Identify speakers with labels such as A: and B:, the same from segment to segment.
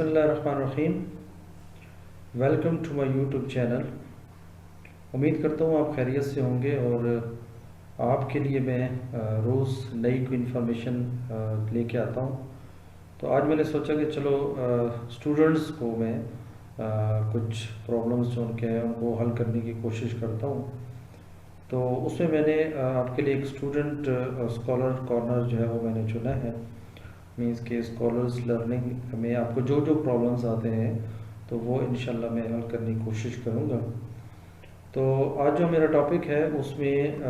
A: बिस्मिल्लाहिर्रहमानिर्रहीम। Welcome to my YouTube channel. उम्मीद करता हूँ आप खैरियत से होंगे और आपके लिए मैं रोज़ नई कोई इन्फॉर्मेशन लेके आता हूँ। तो आज मैंने सोचा कि चलो स्टूडेंट्स को मैं कुछ प्रॉब्लम्स जो उनके हैं उनको हल करने की कोशिश करता हूँ। तो उसमें मैंने आपके लिए एक स्टूडेंट स्कॉलर कॉर्नर जो है वो मैंने चुना है। मीन्स के स्कॉलर्स लर्निंग में आपको जो जो प्रॉब्लम्स आते हैं तो वो इंशाल्लाह मैं हल करने की कोशिश करूँगा। तो आज जो मेरा टॉपिक है उसमें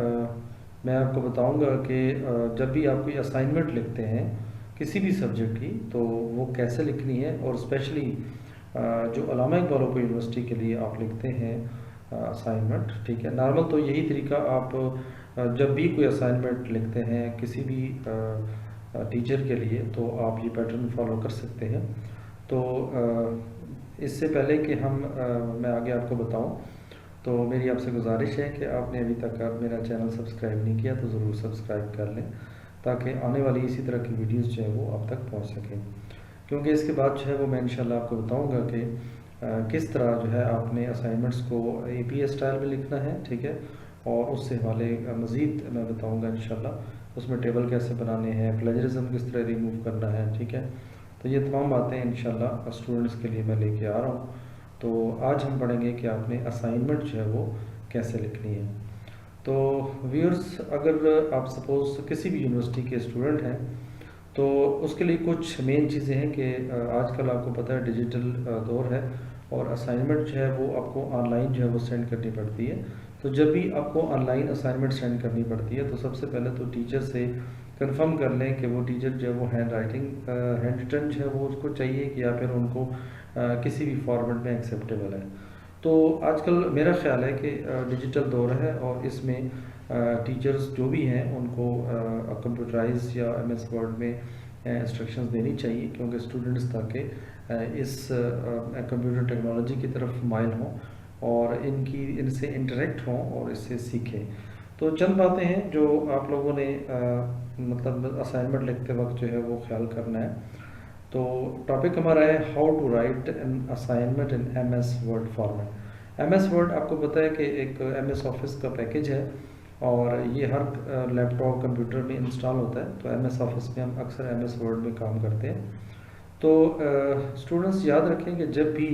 A: मैं आपको बताऊंगा कि जब भी आप कोई असाइनमेंट लिखते हैं किसी भी सब्जेक्ट की तो वो कैसे लिखनी है, और स्पेशली जो अल्लामा इकबाल ओपन यूनिवर्सिटी के लिए आप लिखते हैं असाइनमेंट। ठीक है, नॉर्मल तो यही तरीका आप जब भी कोई असाइनमेंट लिखते हैं किसी भी टीचर के लिए तो आप ये पैटर्न फॉलो कर सकते हैं। तो इससे पहले कि मैं आगे आपको बताऊं तो मेरी आपसे गुजारिश है कि आपने अभी तक मेरा चैनल सब्सक्राइब नहीं किया तो ज़रूर सब्सक्राइब कर लें ताकि आने वाली इसी तरह की वीडियोस जो है वो आप तक पहुंच सकें। क्योंकि इसके बाद जो है वो मैं इंशाल्लाह आपको बताऊंगा कि किस तरह जो है आपने असाइनमेंट्स को APA स्टाइल में लिखना है। ठीक है, और उससे वाले मज़ीद मैं बताऊंगा इंशाल्लाह उसमें टेबल कैसे बनाने हैं, प्लेजरिज्म किस तरह रिमूव करना है। ठीक है, तो ये तमाम बातें इंशाल्लाह स्टूडेंट्स के लिए मैं लेके आ रहा हूँ। तो आज हम पढ़ेंगे कि आपने असाइनमेंट जो है वो कैसे लिखनी है। तो व्यूअर्स, अगर आप सपोज़ किसी भी यूनिवर्सिटी के स्टूडेंट हैं तो उसके लिए कुछ मेन चीज़ें हैं कि आजकल आपको पता है डिजिटल दौर है और असाइनमेंट जो है वो आपको ऑनलाइन जो है वो सेंड करनी पड़ती है। तो जब भी आपको ऑनलाइन असाइनमेंट सेंड करनी पड़ती है तो सबसे पहले तो टीचर से कंफर्म कर लें कि वो टीचर जो है वो हैंड रिटन जो है वो उसको चाहिए कि या फिर उनको किसी भी फॉर्मेट में एक्सेप्टेबल है। तो आजकल मेरा ख्याल है कि डिजिटल दौर है और इसमें टीचर्स जो भी हैं उनको कंप्यूटराइज या MS वर्ड में इंस्ट्रक्शंस देनी चाहिए, क्योंकि स्टूडेंट्स ताकि इस कंप्यूटर टेक्नोलॉजी की तरफ माइल हों और इनसे इंटरेक्ट हों और इससे सीखें। तो चंद बातें हैं जो आप लोगों ने मतलब असाइनमेंट लिखते वक्त जो है वो ख्याल करना है। तो टॉपिक हमारा है how to write an assignment in MS word format. MS word आपको पता है कि एक MS ऑफिस का पैकेज है और ये हर लैपटॉप कंप्यूटर में इंस्टॉल होता है। तो MS ऑफिस में हम अक्सर MS वर्ड में काम करते हैं। तो स्टूडेंट्स याद रखें कि जब भी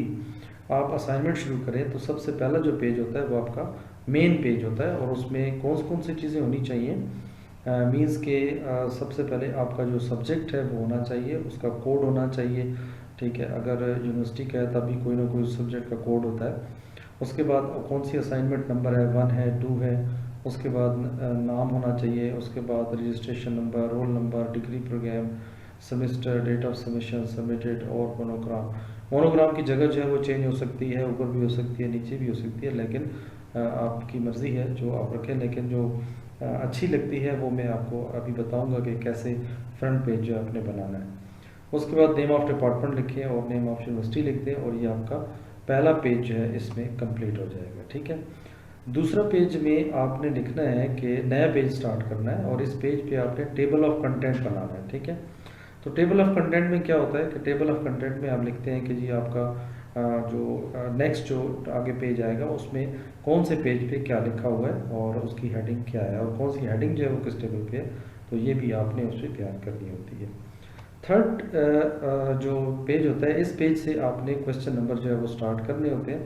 A: आप असाइनमेंट शुरू करें तो सबसे पहला जो पेज होता है वो आपका मेन पेज होता है और उसमें कौन कौन सी चीज़ें होनी चाहिए। मीन्स के सबसे पहले आपका जो सब्जेक्ट है वो होना चाहिए, उसका कोड होना चाहिए। ठीक है, अगर यूनिवर्सिटी का है तभी कोई ना कोई सब्जेक्ट का कोड होता है। उसके बाद कौन सी असाइनमेंट नंबर है, 1 है, 2 है। उसके बाद नाम होना चाहिए। उसके बाद registration number, roll number, degree program, semester, date of submission, submitted और मोनोग्राम। मोनोग्राम की जगह जो है वो चेंज हो सकती है, ऊपर भी हो सकती है, नीचे भी हो सकती है, लेकिन आपकी मर्ज़ी है जो आप रखें। लेकिन जो अच्छी लगती है वो मैं आपको अभी बताऊंगा कि कैसे फ्रंट पेज जो है आपने बनाना है। उसके बाद नेम ऑफ डिपार्टमेंट लिखें और नेम ऑफ यूनिवर्सिटी लिख दें और ये आपका पहला पेज जो है इसमें कंप्लीट हो जाएगा। ठीक है, दूसरा पेज में आपने लिखना है कि नया पेज स्टार्ट करना है और इस पेज पे आपने टेबल ऑफ कंटेंट बनाना है। ठीक है, तो टेबल ऑफ कंटेंट में क्या होता है कि टेबल ऑफ कंटेंट में आप लिखते हैं कि जी आपका जो नेक्स्ट जो आगे पेज आएगा उसमें कौन से पेज पे क्या लिखा हुआ है और उसकी हेडिंग क्या है और कौन सी हेडिंग जो है वो किस टेबल पे है। तो ये भी आपने उस पर तैयार करनी होती है। थर्ड जो पेज होता है इस पेज से आपने क्वेश्चन नंबर जो है वो स्टार्ट करने होते हैं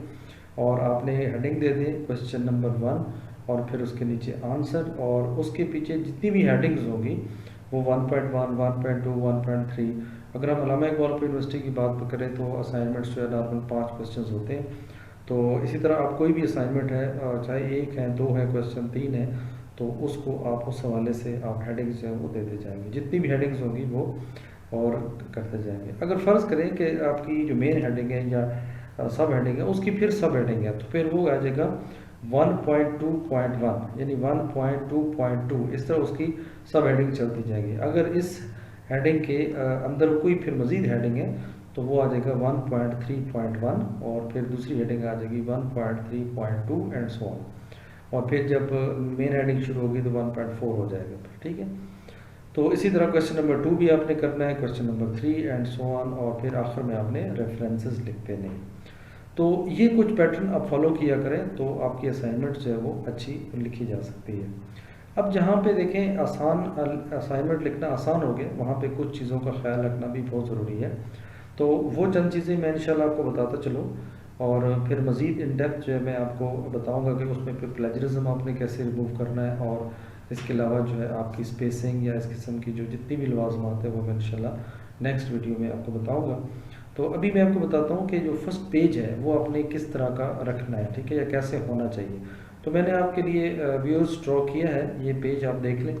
A: और आपने heading they the question number 1 और फिर उसके नीचे आंसर और उसके पीछे जितनी भी हेडिंग्स होंगी वो 1.1, 1.2, 1.3। अगर हम अल्लामा इकबाल ओपन यूनिवर्सिटी की बात करें तो असाइनमेंट्स जो है नॉर्मल 5 क्वेश्चन होते हैं। तो इसी तरह आप कोई भी असाइनमेंट है चाहे 1 है, 2 है, क्वेश्चन 3 है, तो उसको आप उस हवाले से आप हेडिंग्स जो है वो देते जाएंगे। जितनी भी हेडिंग्स होंगी वो और करते जाएंगे। अगर फ़र्ज़ करें कि आपकी जो मेन हेडिंग है या सब हेडिंग है उसकी फिर सब हेडिंग है तो फिर वो आ जाएगा 1.2.1 यानी 1.2.2, इस तरह उसकी सब हेडिंग चलती जाएगी। अगर इस हेडिंग के अंदर कोई फिर मज़ीद हेडिंग है तो वो आ जाएगा 1.3.1 और फिर दूसरी हेडिंग आ जाएगी 1.3.2 एंड सो ऑन। और फिर जब मेन हेडिंग शुरू होगी तो 1.4 हो जाएगा। ठीक है, तो इसी तरह क्वेश्चन नंबर 2 भी आपने करना है, question number 3 and so on, और फिर आखिर में आपने रेफरेंसेस लिख देने। तो ये कुछ पैटर्न आप फॉलो किया करें तो आपकी असाइनमेंट जो है वो अच्छी लिखी जा सकती है। अब जहाँ पे देखें आसान असाइनमेंट लिखना आसान हो गया, वहाँ पे कुछ चीज़ों का ख्याल रखना भी बहुत ज़रूरी है। तो वो चंद चीज़ें मैं इंशाल्लाह आपको बताता चलूँ, और फिर मज़ीद इन डेप्थ जो है मैं आपको बताऊँगा कि उसमें फिर प्लेजरिज्म आपने कैसे रिमूव करना है, और इसके अलावा जो है आपकी स्पेसिंग या इस किस्म की जो जितनी भी लवाज़मात है वो मैं इंशाल्लाह नेक्स्ट वीडियो में आपको बताऊँगा। तो अभी मैं आपको बताता हूँ कि जो फर्स्ट पेज है वो आपने किस तरह का रखना है, ठीक है, या कैसे होना चाहिए। तो मैंने आपके लिए व्यूज़ ड्रॉ किया है, ये पेज आप देख लें।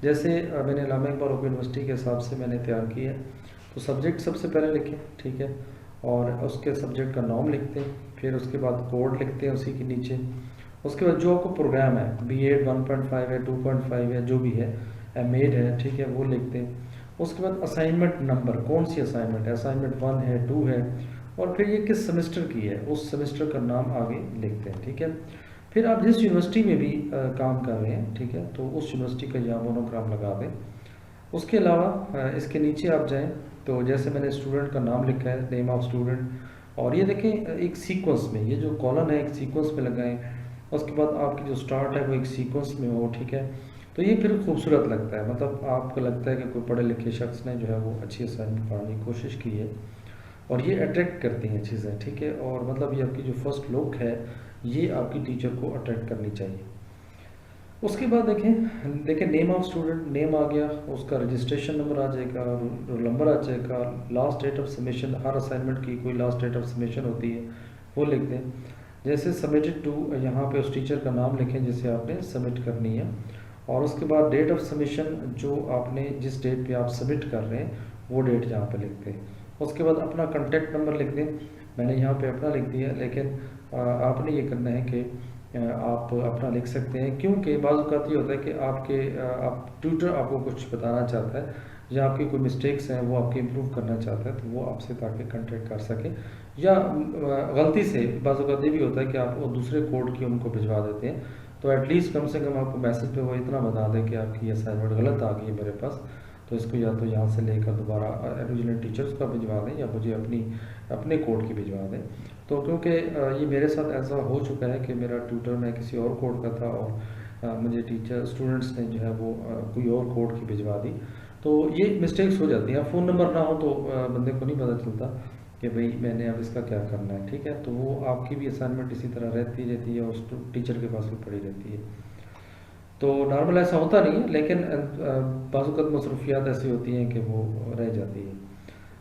A: जैसे मैंने अल्लामा इकबाल ओपन यूनिवर्सिटी के हिसाब से मैंने तैयार किया है। तो सब्जेक्ट सबसे पहले लिखें, ठीक है, और उसके सब्जेक्ट का नाम लिखते हैं, फिर उसके बाद कोड लिखते हैं उसी के नीचे। उसके बाद जो आपको प्रोग्राम है, B.Ed 1.5 है, 2.5 है, जो भी है, M.Ed है, ठीक है, वो लिखते हैं। उसके बाद असाइनमेंट नंबर, कौन सी असाइनमेंट है, असाइनमेंट 1 है, 2 है, और फिर ये किस सेमेस्टर की है, उस सेमेस्टर का नाम आगे लिखते हैं, ठीक है। फिर आप जिस यूनिवर्सिटी में भी काम कर रहे हैं, ठीक है, तो उस यूनिवर्सिटी का यहाँ मोनोग्राम लगा दें। उसके अलावा इसके नीचे आप जाएं तो जैसे मैंने स्टूडेंट का नाम लिखा है, नेम ऑफ स्टूडेंट, और ये देखें एक सीक्वेंस में, ये जो कॉलम है एक सीक्वेंस में लगाएं। उसके बाद आपकी जो स्टार्ट है वो एक सीक्वेंस में हो, ठीक है। तो ये फिर खूबसूरत लगता है, मतलब आपको लगता है कि कोई पढ़े लिखे शख्स ने जो है वो अच्छी असाइनमेंट पढ़ाने की कोशिश की है, और ये अट्रैक्ट करती हैं चीज़ें, ठीक है। और मतलब ये आपकी जो फर्स्ट लुक है ये आपकी टीचर को अट्रैक्ट करनी चाहिए। उसके बाद देखें नेम ऑफ स्टूडेंट, नेम आ गया, उसका रजिस्ट्रेशन नंबर आ जाएगा, रोल नंबर आ जाएगा, लास्ट डेट ऑफ सबमिशन, हर असाइनमेंट की कोई लास्ट डेट ऑफ सबमिशन होती है, वो लिख दें। जैसे सबमिटेड टू, यहाँ पे उस टीचर का नाम लिखें जिसे आपने सबमिट करनी है, और उसके बाद डेट ऑफ सबमिशन, जो आपने जिस डेट पे आप सबमिट कर रहे हैं वो डेट यहाँ पे लिख दें। उसके बाद अपना कॉन्टैक्ट नंबर लिख दें, मैंने यहाँ पे अपना लिख दिया, लेकिन आपने ये करना है कि आप अपना लिख सकते हैं, क्योंकि बाज़ औक़ात ये होता है कि आप ट्यूटर आपको कुछ बताना चाहता है या आपकी कोई मिस्टेक्स हैं वो आपके इम्प्रूव करना चाहता है, तो वो आपसे ताकि कंटेक्ट कर सके। या गलती से बाज़ औक़ात ये भी होता है कि आप वो दूसरे कोड की उनको भिजवा देते हैं, तो एटलीस्ट कम से कम आपको मैसेज पे वो इतना बता दें कि आपकी असाइनमेंट गलत आ गई है मेरे पास, तो इसको या तो यहाँ से लेकर दोबारा ओरिजिनल टीचर्स का भिजवा दें या मुझे अपने कोड की भिजवा दें। तो क्योंकि ये मेरे साथ ऐसा हो चुका है कि मेरा ट्यूटर मैं किसी और कोड का था, और मुझे स्टूडेंट्स ने जो है वो कोई और कोड की भिजवा दी, तो ये मिस्टेक्स हो जाती हैं। फ़ोन नंबर ना हो तो बंदे को नहीं पता चलता कि भाई मैंने अब इसका क्या करना है, ठीक है। तो वो आपकी भी असाइनमेंट इसी तरह रहती है, उस टीचर के पास भी पड़ी रहती है। तो नॉर्मल ऐसा होता नहीं है, लेकिन बाज़ औक़ात मसरूफियात ऐसी होती हैं कि वो रह जाती है।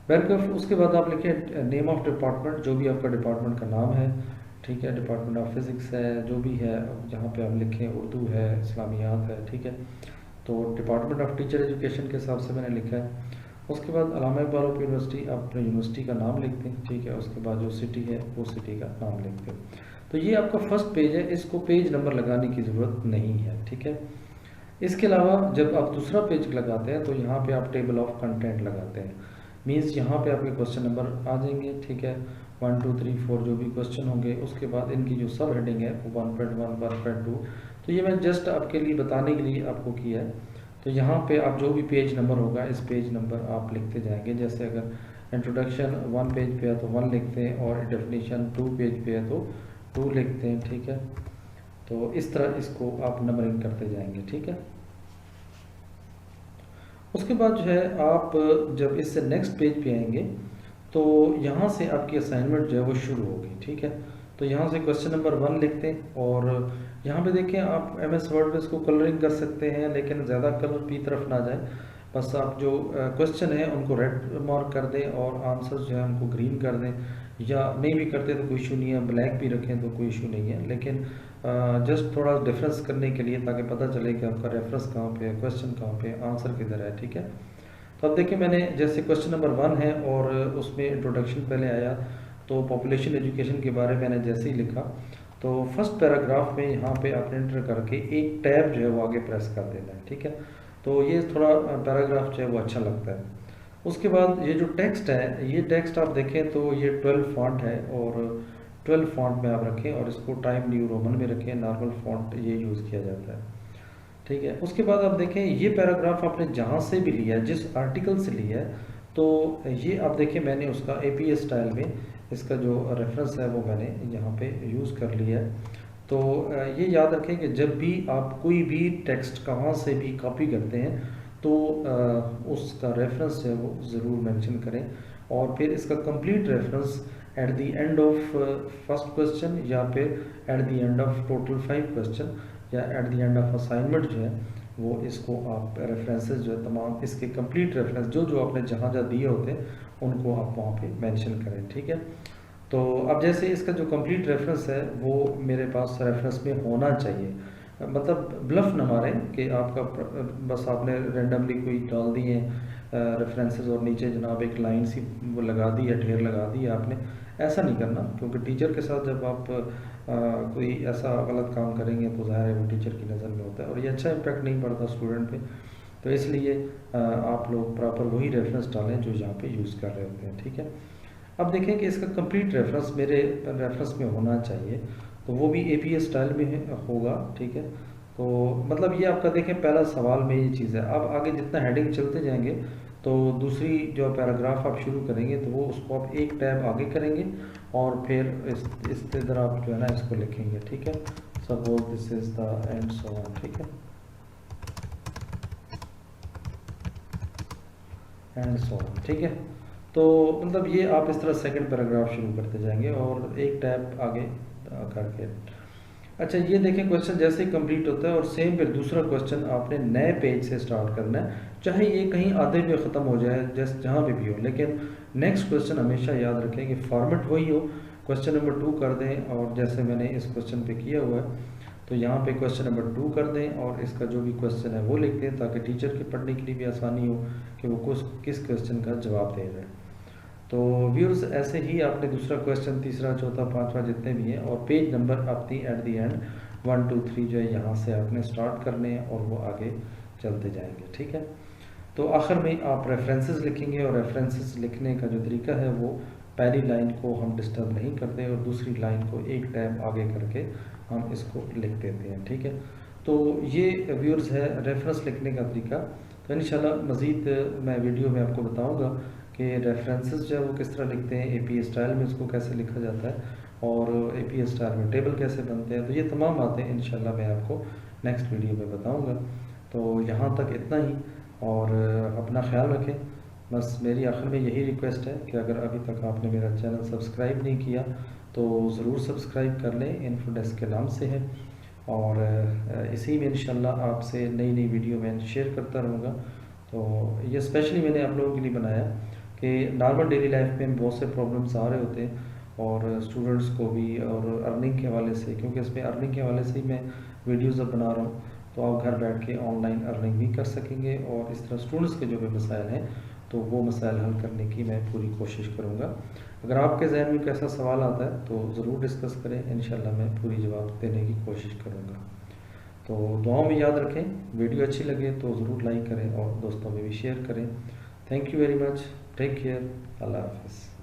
A: बैकअप, उसके बाद आप लिखें नेम ऑफ डिपार्टमेंट, जो भी आपका डिपार्टमेंट का नाम है, ठीक है, डिपार्टमेंट ऑफ फिज़िक्स है, जो भी है, जहाँ पे आप लिखें उर्दू है, इस्लामियात है, ठीक है। तो डिपार्टमेंट ऑफ टीचर एजुकेशन के हिसाब से मैंने लिखा है। उसके बाद अल्लामा इकबाल ओपन यूनिवर्सिटी, आप अपने यूनिवर्सिटी का नाम लिखते हैं, ठीक है। उसके बाद जो सिटी है वो सिटी का नाम लिखते हैं। तो ये आपका फर्स्ट पेज है, इसको पेज नंबर लगाने की ज़रूरत नहीं है, ठीक है। इसके अलावा जब आप दूसरा पेज लगाते हैं तो यहाँ पे आप टेबल ऑफ कंटेंट लगाते हैं, मीन्स यहाँ पे आपके क्वेश्चन नंबर आ जाएंगे, ठीक है, 1 2 3 4 जो भी क्वेश्चन होंगे। उसके बाद इनकी जो सब हेडिंग है वो 1.1 1.2, तो ये मैं जस्ट आपके लिए बताने के लिए आपको किया है। तो यहाँ पे आप जो भी पेज नंबर होगा इस पेज नंबर आप लिखते जाएंगे। जैसे अगर इंट्रोडक्शन 1 पेज पे है तो 1 लिखते हैं, और डेफिनेशन 2 पेज पे है तो 2 लिखते हैं, ठीक है। तो इस तरह इसको आप नंबरिंग करते जाएंगे, ठीक है। उसके बाद जो है आप जब इससे नेक्स्ट पेज पे आएंगे तो यहाँ से आपकी असाइनमेंट जो है वो शुरू होगी, ठीक है। तो यहाँ से क्वेश्चन नंबर 1 लिखते हैं, और यहाँ पे देखें आप MS वर्ड में इसको कलरिंग कर सकते हैं, लेकिन ज़्यादा कलर की तरफ ना जाए। बस आप जो क्वेश्चन है उनको रेड मार्क कर दें, और आंसर जो है उनको ग्रीन कर दें, या नहीं भी करते तो कोई इशू नहीं है, ब्लैक भी रखें तो कोई इशू नहीं है, लेकिन जस्ट थोड़ा डिफरेंस करने के लिए, ताकि पता चले कि आपका रेफरेंस कहाँ पे है, क्वेश्चन कहाँ पे है, आंसर किधर है, ठीक है। तो अब देखिए मैंने जैसे क्वेश्चन नंबर 1 है और उसमें इंट्रोडक्शन पहले आया, तो पॉपुलेशन एजुकेशन के बारे में मैंने जैसे ही लिखा तो फर्स्ट पैराग्राफ में यहाँ पे आप एंटर करके एक टैब जो है वो आगे प्रेस कर देना है, ठीक है। तो ये थोड़ा पैराग्राफ जो है वो अच्छा लगता है। उसके बाद ये जो टेक्स्ट है, ये टेक्स्ट आप देखें तो ये 12 फॉन्ट है, और 12 फॉन्ट में आप रखें, और इसको टाइम न्यू रोमन में रखें, नॉर्मल फॉन्ट ये यूज़ किया जाता है, ठीक है। उसके बाद आप देखें ये पैराग्राफ आपने जहाँ से भी लिया है, जिस आर्टिकल से लिया है, तो ये आप देखें मैंने उसका APA स्टाइल में इसका जो रेफरेंस है वो मैंने यहाँ पे यूज़ कर लिया है। तो ये याद रखें कि जब भी आप कोई भी टेक्स्ट कहाँ से भी कॉपी करते हैं तो उसका रेफरेंस जो है वो ज़रूर मेंशन करें, और फिर इसका complete reference at the end of first question या फिर at the end of total 5 question या at the end of assignment जो है वो इसको आप रेफरेंसेस जो है तमाम इसके कंप्लीट रेफरेंस जो जो आपने जहाँ जहाँ दिए होते हैं उनको आप वहाँ पे मेंशन करें, ठीक है। तो अब जैसे इसका जो कंप्लीट रेफरेंस है वो मेरे पास रेफरेंस में होना चाहिए, मतलब ब्लफ न मारें कि आपका बस आपने रेंडमली कोई डाल दिए रेफरेंसेस और नीचे जनाब एक लाइन सी वो लगा दी है, ढेर लगा दी है आपने। ऐसा नहीं करना, क्योंकि टीचर के साथ जब आप कोई ऐसा गलत काम करेंगे तो ज़ाहिर है वो टीचर की नज़र में होता है और ये अच्छा इम्पैक्ट नहीं पड़ता स्टूडेंट पे। तो इसलिए आप लोग प्रॉपर वही रेफरेंस डालें जो यहाँ पे यूज़ कर रहे होते हैं, ठीक है। अब देखें कि इसका कंप्लीट रेफरेंस मेरे रेफरेंस में होना चाहिए, तो वो भी APA स्टाइल में होगा, ठीक है। तो मतलब ये आपका देखें पहला सवाल में ये चीज़ है। अब आगे जितना हेडिंग चलते जाएंगे तो दूसरी जो पैराग्राफ आप शुरू करेंगे तो वो उसको आप एक टैब आगे करेंगे और फिर इस तरह आप जो है ना इसको लिखेंगे, ठीक है। Suppose this is the and so on, ठीक है, एंड सो ऑन, ठीक है। तो मतलब ये आप इस तरह सेकंड पैराग्राफ शुरू करते जाएंगे और एक टैब आगे करके। अच्छा ये देखें क्वेश्चन जैसे ही कंप्लीट होता है और सेम फिर दूसरा क्वेश्चन आपने नए पेज से स्टार्ट करना है, चाहे ये कहीं आधे में ख़त्म हो जाए जैसे जहाँ पे भी हो, लेकिन नेक्स्ट क्वेश्चन हमेशा याद रखें कि फॉर्मेट वही हो। क्वेश्चन नंबर 2 कर दें और जैसे मैंने इस क्वेश्चन पे किया हुआ है तो यहाँ पे क्वेश्चन नंबर 2 कर दें और इसका जो भी क्वेश्चन है वो लिख दें, ताकि टीचर के पढ़ने के लिए भी आसानी हो कि वो किस क्वेश्चन का जवाब दे रहे हैं। तो व्यूअर्स ऐसे ही आपने दूसरा क्वेश्चन, तीसरा, चौथा, पांचवा जितने भी हैं और पेज नंबर अपनी एट द एंड 1 2 3 जो है यहाँ से आपने स्टार्ट करने हैं और वो आगे चलते जाएंगे, ठीक है। तो आखिर में आप रेफरेंसेस लिखेंगे और रेफरेंसेस लिखने का जो तरीका है वो पहली लाइन को हम डिस्टर्ब नहीं करते और दूसरी लाइन को एक टैब आगे करके हम इसको लिख देते हैं, ठीक है। तो ये व्यूअर्स है रेफरेंस लिखने का तरीका। तो इंशाल्लाह मज़ीद मैं वीडियो में आपको बताऊँगा कि रेफरेंसेस जो है वो किस तरह लिखते हैं, APA स्टाइल में उसको कैसे लिखा जाता है और APA स्टाइल में टेबल कैसे बनते हैं। तो ये तमाम बातें इंशाल्लाह मैं आपको नेक्स्ट वीडियो में बताऊंगा। तो यहाँ तक इतना ही, और अपना ख्याल रखें। बस मेरी आखिर में यही रिक्वेस्ट है कि अगर अभी तक आपने मेरा चैनल सब्सक्राइब नहीं किया तो ज़रूर सब्सक्राइब कर लें, इन्फोडेस्क के नाम से है, और इसी में इंशाल्लाह आपसे नई नई वीडियो मैं शेयर करता रहूँगा। तो ये स्पेशली मैंने आप लोगों के लिए बनाया कि नॉर्मल डेली लाइफ में बहुत से प्रॉब्लम्स आ रहे होते हैं और स्टूडेंट्स को भी, और अर्निंग के हवाले से, क्योंकि इसमें अर्निंग के हवाले से ही मैं वीडियोज़ अब बना रहा हूँ, तो आप घर बैठ के ऑनलाइन अर्निंग भी कर सकेंगे और इस तरह स्टूडेंट्स के जो भी मसाइल हैं तो वो मसाइल हल करने की मैं पूरी कोशिश करूँगा। अगर आपके जहन में कैसा सवाल आता है तो ज़रूर डिस्कस करें, इंशाल्लाह मैं पूरी जवाब देने की कोशिश करूँगा। तो दुआओं में याद रखें, वीडियो अच्छी लगे तो ज़रूर लाइक करें और दोस्तों में भी शेयर करें। Thank you very much, take care, अल्लाह हाफ़िज़।